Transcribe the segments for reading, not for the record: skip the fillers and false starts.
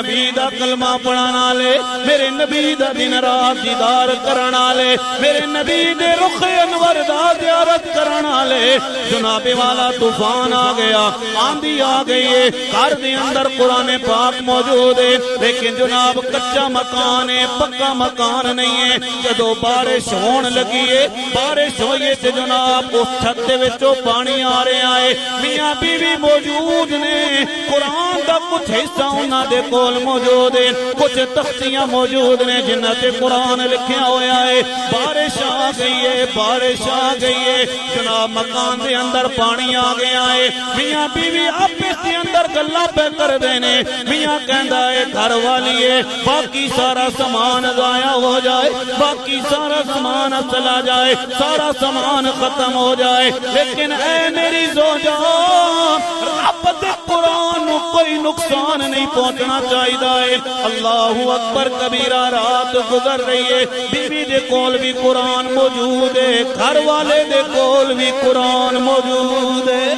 نبی دا کلمہ پڑھن والے، میرے نبی دا دن رات دیدار کرن والے، میرے نبی دے رخ انور دا زیارت کرن والے، جناب والا طوفان آ گیا، آندھی آ گئی ہے، گھر دے اندر قرآن پاک موجود ہے، لیکن جناب کچا مکان ہے، پکا مکان نہیں ہے۔ جدو بارش ہون لگی ہے، بارش ہوئی ہے تے جناب اس چھت دے وچوں پانی آ رہا ہے، میاں بیوی موجود نے، قرآن دا کچھ حصہ انہاں دے کول موجود ہے، کچھ تختیاں موجود نے جنہاں تے قرآن لکھیا ہویا ہے۔ بارش آ گئی ہے، بارش آ گئی ہے، جناب مکان دے اندر پانی آ گیا ہے، میاں بیوی آپس دے اندر گلاں پہ کر دینے، میاں کہندا ہے گھر والی ہے باقی سارا سامان ضائع ہو جائے، باقی سارا سامان چلا جائے، سارا سامان ختم ہو جائے، لیکن اے میری زوجہ رب دے قرآن نو کوئی نقصان نہیں پہنچنا چاہیے۔ اللہ اکبر کبیرہ، رات گزر رہی ہے، بیوی دے کول بھی قرآن موجود ہے، گھر والے دے کول بھی قرآن موجود ہے۔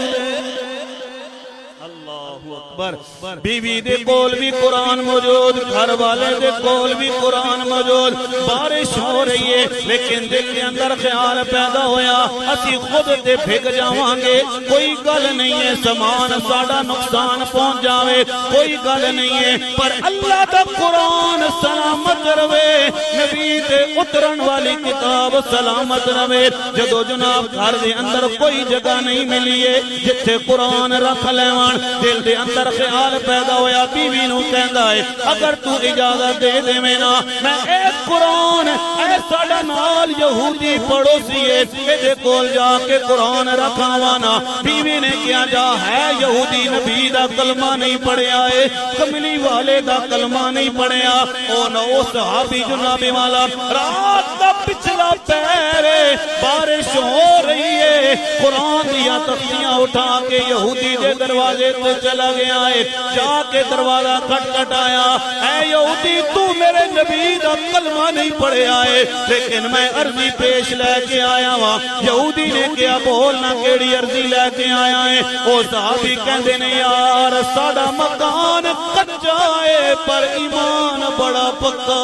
بیوی دے کول بھی قرآن موجود، گھر والے دے کول بھی قرآن موجود۔ بارش ہو رہی ہے لیکن دل کے اندر خیال پیدا ہویا اسی خود تے بھگ جاواں گے، کوئی گل نہیں ہے سامان ساڈا نقصان پہنچ جاوے، کوئی گل نہیں ہے، پر اللہ دا قرآن سلامت رہے، نبی تے اترن والی کتاب سلامت رہے۔ جدو جناب گھر دے اندر کوئی جگہ نہیں ملی ہے جتھے قرآن رکھ لیوان، دل دے اندر خیال پیدا ہویا، بیوی نو کہندا ہے اگر تو اجازت دے دے میں نا میں ایک قرآن اے ساڈا نال یہودی پڑوسی ہے دے کول جا کے قرآن رکھاوانا۔ بیوی نے کیا جا ہے یہودی نبی دا کلمہ نہیں پڑھیا ہے، کملی والے دا کلمہ نہیں پڑھیا، او نو صحابی جناب والا رات دا پچھلا پیر ہے، بارش ہو رہی ہے، قرآن دیا تختیاں اٹھا کے یہودی دے دروازے تے چلا گیا ہے، جا کے دروازہ کھٹکھٹایا، اے یہودی تو میرے نبی دا کلمہ نہیں پڑھیا ہے لیکن میں عرضی پیش لے کے آیا ہوا۔ یہودی نے کیا بولنا کیڑی عرضی لے کے آیا ہے؟ او صحابی کہندے نے یار ساڈا مکان کچا ہے پر ایمان بڑا پکا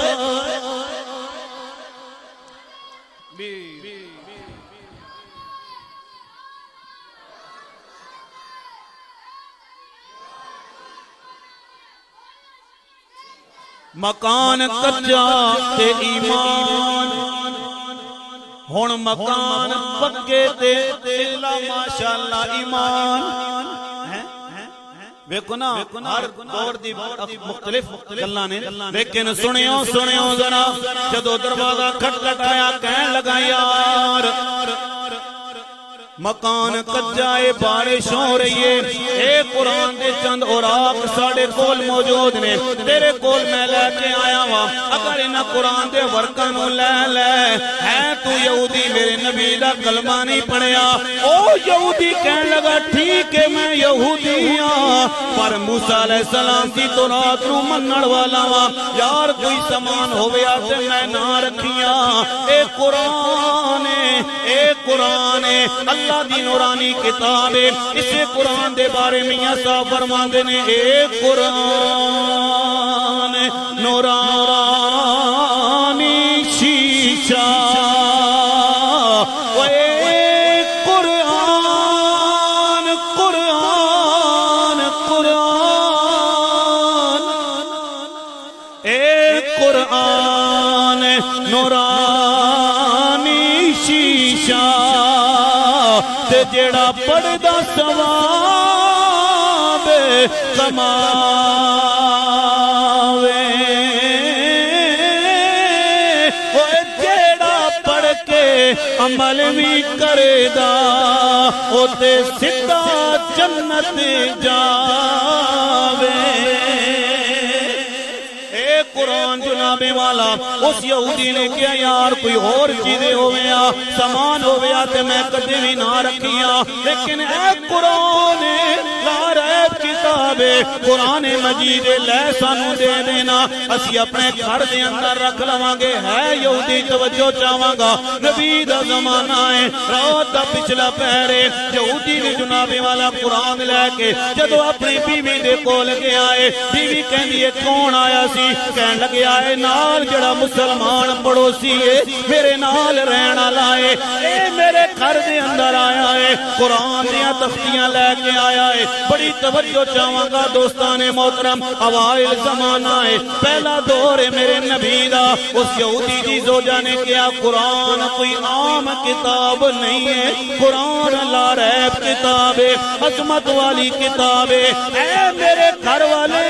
ہے۔ مکان کچا تے ایمان، ہن مکان پکے تے اللہ ماشاءاللہ ایمان۔ ویکھو نا ہر دور دی مختلف گلاں نے، لیکن سنیو ذرا جدو دروازہ کھٹکھٹایا کہن لگا یار مکان کچا ہے، بارش ہو رہی ہے، اے قرآن دے چند اوراق ساڑے کول موجود نے، تیرے کول میں لے کے آیا ہوا، اگر انہاں قرآن دے ورکاں نو لے ہے تو یہودی میرے نبی دا کلمہ نہیں پڑھیا۔ او یہودی کہن لگا ٹھیک ہے میں یہودی ہاں پر موسیٰ علیہ السلام کی تو رات نو منڑ والا ہاں، یار کوئی سامان ہویا تے میں نہ رکھیاں، اے قرآن ہے اللہ دی نورانی کتاب ہے، اسے قرآن دے بارے میاں صاحب فرماندے نے اے قرآن نورانی شیشہ، اے قرآن اے قرآن نورانی شیشہ جیڑا پڑھدا ثواب کماوے، جیڑا پڑھ کے عمل بھی کردا او تے سیدھا جنت جاوے۔ اے قرآن جناب جناب والا اس یہودی نے کیا یار کوئی اور چیزیں ہویا سامان ہویا تے میں کدے بھی نہ رکھیاں لیکن اے قرآن لا ریب کتاب قرآن مجید لے سانو دے دینا اسی اپنے گھر دے اندر رکھ لواں گے ہے یہودی توجہ چاہواں گا نبی دا زمانہ ہے رات دا پچھلا پہر یہودی نے جناب والا قرآن لے کے جدو اپنی بیوی دے کول گیا ہے بیوی کہندی ہے کون آیا سی کہن لگے آئے نال جڑا مسلمان پڑوسی ہے میرے نال رہنا لائے اے میرے گھر دے اندر آیا ہے قرآن دیا تختیاں لے کے آیا ہے بڑی توجہ چاہواں گا دوستان محترم اوائل زمانہ ہے پہلا دور ہے میرے نبی دا اس یہودی دی زوجہ نے کیا قرآن کوئی عام کتاب نہیں ہے قرآن لا ریب کتاب ہے عظمت والی کتاب ہے اے میرے گھر والے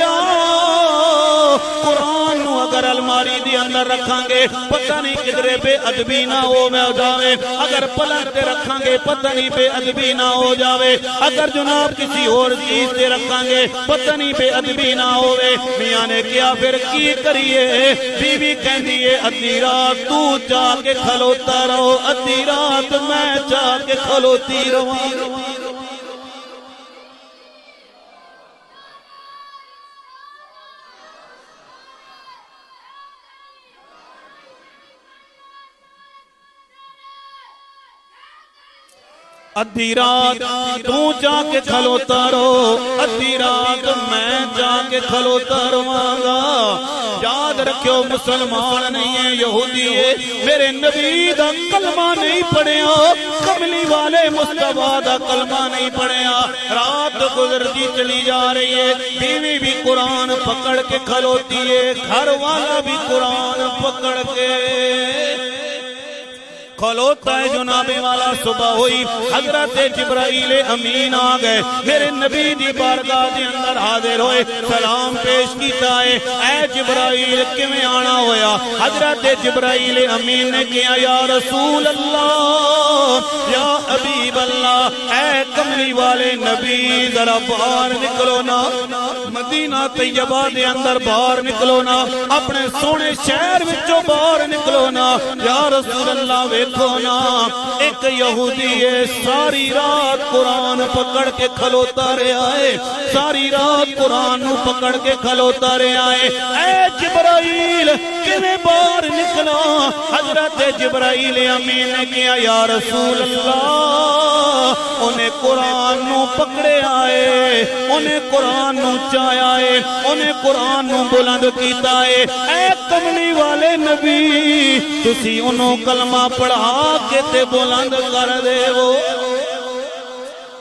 قرآن نو اگر الماری دی اندر رکھاں گے پتہ نہیں کدرے بے ادبی نہ ہو میں جاوے اگر پلنگ تے رکھاں گے پتہ نہیں بے ادبی نہ ہو جاوے اگر جناب کسی اور چیز تے رکھاں گے پتہ نہیں بے ادبی نہ ہوئے میاں نے کیا پھر کی کریے بیوی کہندی ہے ادھی رات تو جا کے کھلوتا رہو ادھی رات میں جا کے کھلوتی رہوں ادھی رات تو جا کے کھلوتا رہو ادھی رات میں جا کے کھلوتا رہواں گا یاد رکھو مسلمان نہیں ہے یہودی ہے میرے نبی دا کلمہ نہیں پڑھیا کملی والے مصطفیٰ دا کلمہ نہیں پڑھیا رات گزرتی چلی جا رہی ہے بیوی بھی قرآن پکڑ کے کھلوتی ہے گھر والا بھی قرآن پکڑ کے کھلوتا ہے جناب والا صبح ہوئی حضرت جبرائیل امین آ گئے میرے نبی دی بارگاہ دے اندر حاضر ہوئے سلام پیش کیتا ہے اے جبرائیل کیویں آنا ہویا حضرت جبرائیل امین نے کیا یا رسول اللہ یا حبیب اللہ اے کملی والے نبی ذرا باہر نکلو نا مدینہ طیبہ دے اندر باہر نکلو نا اپنے سونے شہر وچوں باہر نکلو نا یا رسول اللہ دیکھو نا ایک یہودی ہے ساری رات قرآن پکڑ کے کھلوتا رہا ہے ساری رات قرآن نو پکڑ کے کھلوتا رہا ہے اے جبرائیل کیویں باہر نکلا حضرت جبرائیل امین نے کیا یا رسول اللہ انہیں قرآن نو پکڑے آئے انہیں قرآن نو چایا ہے انہیں قرآن نو بلند کیتا ہے اے کملی والے نبی تسی انہوں کلمہ پڑھا کے تے بلند کر دے وہ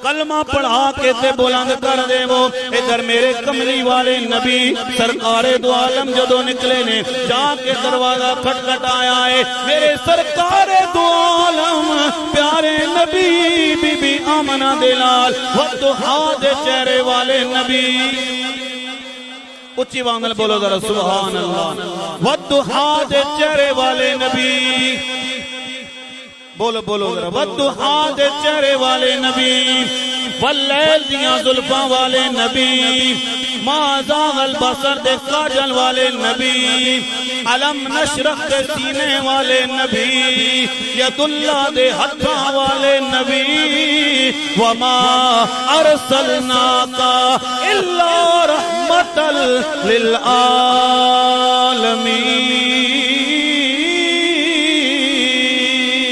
کلمہ پڑھا کے تے بلند کر دے وہ ادھر میرے کملی والے نبی سرکار دو عالم جدو نکلے نے جا کے دروازہ کھٹکھٹایا ہے میرے سرکار دو عالم پیارے نبی بی بی آمنہ دلال والضحا دے چہرے والے نبی اچھی وانگل بولو ذرا سبحان اللہ والضحا دے چہرے والے نبی بولو بولو ذرا والضحا دے چہرے والے نبی واللیل دیاں زلفاں والے نبی ما زاغ البصر دے کاجل والے نبی علم نشرح دے سینے والے نبی ید اللہ دے ہتھاں والے نبی وما ارسلناکا الا رحمتا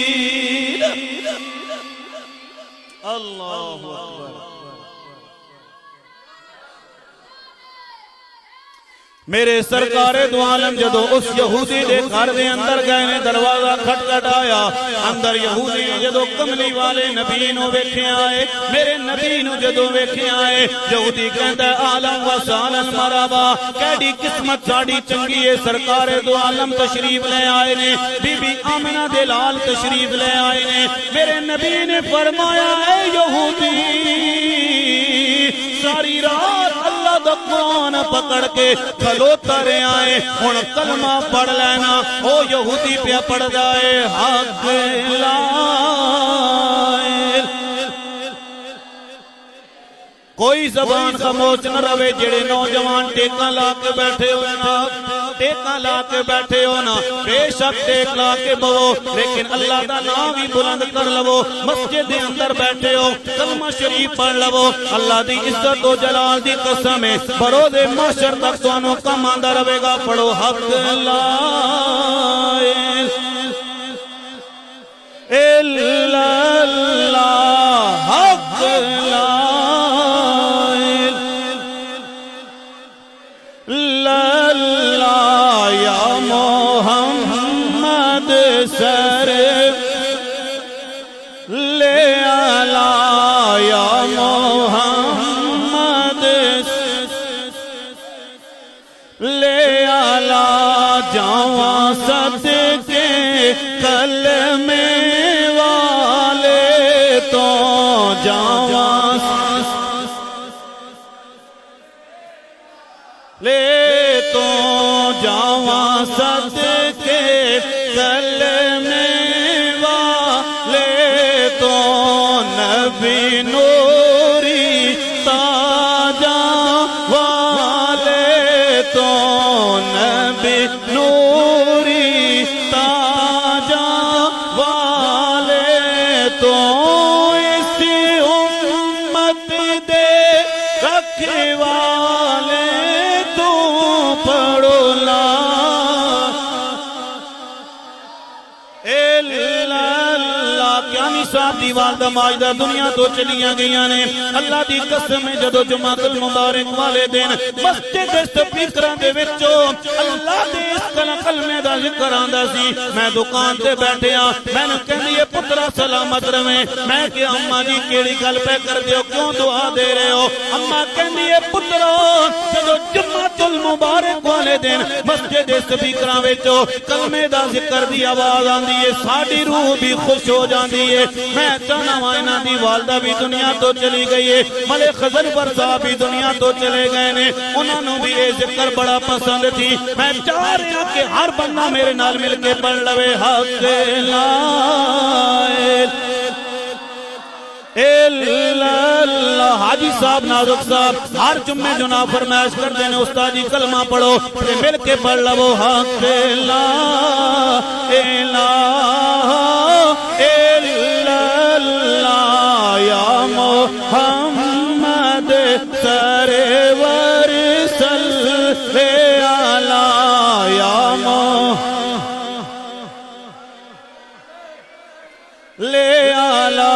للعالمین اللہ اکبر میرے سرکار دو عالم جدو اس یہودی دے گھر دے اندر گئے نے دروازہ کھٹکھٹایا اندر یہودی جدو کملی والے نبی نو ویکھے آئے میرے نبی نو جدو ویکھے آئے یہودی کہندا ہے عالم و سالن مرحبا کیڑی قسمت ساڈی چنگی ہے سرکار دو عالم تشریف لے آئے نے بی بی آمنہ دے لال تشریف لے آئے نے میرے نبی نے فرمایا اے یہودی ساری رات اللہ دا قرآن پکڑ کے کھلوتا رہے آئے ہن کلمہ پڑھ لینا او یہودی پہ پڑھ جائے حق لا کوئی زبان خاموش نہ رہے جڑے نوجوان ٹیکاں لا کے بیٹھے ہوئے نا ٹیکا لا کے بیٹھے ہو نا بے شک ٹیک لا کے بو لیکن اللہ دا نام بھی بلند کر لو مسجد دے اندر بیٹھے ہو کلمہ شریف پڑھ لو اللہ دی عزت و جلال دی قسم ہے بروز محشر تک تانوں کم آندا رہے گا پڑھو حق لا الا اللہ حق لا یا محمد سر لے آلا یا محمد لے آلا جاواں صدقے کلمے والے تو جاواں لے تو جاواں صدقے کلمے والے تو نبی نوری تاجاں والے تو نبی نوری تاجاں والے تو اسی امت دے رکھوالے پڑھو لا کیا نصاب دی والدہ ماجدہ دنیا تو چلیاں گئیاں نے اللہ دی قسم ہے جدو جمعہ المبارک والے دن مسجد سپیکراں دے وچوں اللہ دے اس کلمے دا ذکر آندا سی میں دکان تے بیٹھے ہاں میں نے کہندی ہے پترا سلامت رہے میں کہ اماں جی کیڑی گل پہ کر دیو کیوں دعا دے رہے ہو اماں کہندی ہے پترا جدو جمعہ المبارک والے دن مسجد سپیکراں وچوں کلمے دا ذکر دی آواز آندی ہے ساڈی روح بھی خوش ہو جاندی ہے میں چاہنا وائنہ دی والدہ بھی دنیا تو چلی گئی ہے ملک خزر برزا بھی دنیا تو چلے گئے نے انہوں نے بھی یہ ذکر بڑا پسند تھی میں چاہ رہا کہ ہر بندہ میرے نال مل کے پڑھ لوے حق لا اللہ حاجی صاحب نازک صاحب ہر جمعے جناب فرمائش کر دینے استاد جی کلمہ پڑھو مل کے پڑھ لو حق لا الہ الا اللہ یا محمد سرور صلی علی یا لے آلا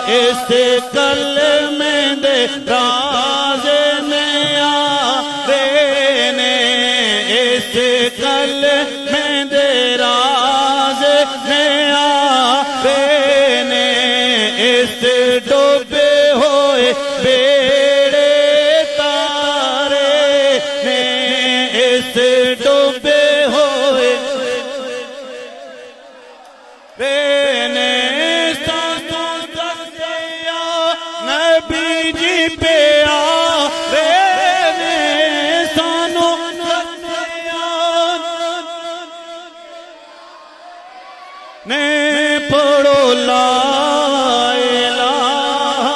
اس کلمے دے راز میں آرے نے اس کلمے دے راز میں آرے نے اس ڈوبے ہوئے بیڑے تارے نے اس ڈوبے ہوئے بینے نبی جی پہ آرے سانو نے پڑھو لا الہ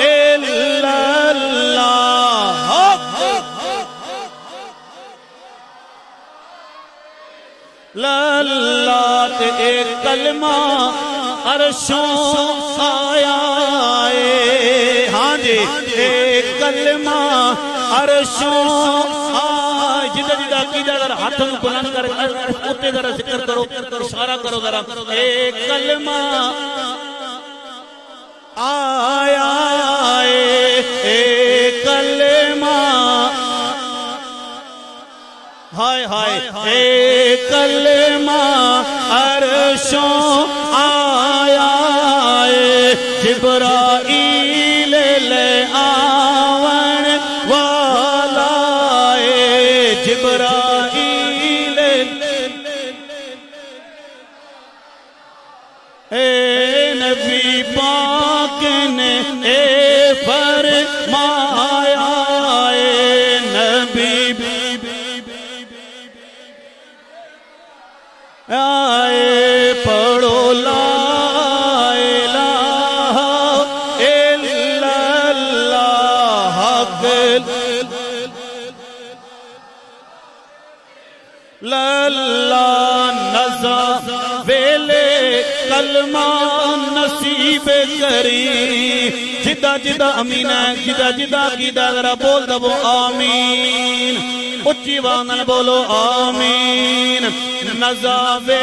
الا اللہ لاللہ ایک کلمہ عرشوں آیا ہے ہاں جی ایک کلمہ عرشوں آیا جدہ جدہ کی ذرا ہاتھ بلند کر اتے ذرا ذکر کرو اشارہ کرو ذرا ایک کلمہ آیا ہے ایک کلمہ ہائے ہائے ایک کلمہ عرشوں آیا ہے جبرائیل لے آون والا ہے جبرائیل اے نبی پاک نے اے فرمایا اے نبی آئے پڑھو لا الہ الا اللہ حق کلمہ نصیب کری جدہ جدہ امین ہے جدہ جدہ عقیدہ ذرا بول دو آمین اچھی وانل بولو آمین نزاوے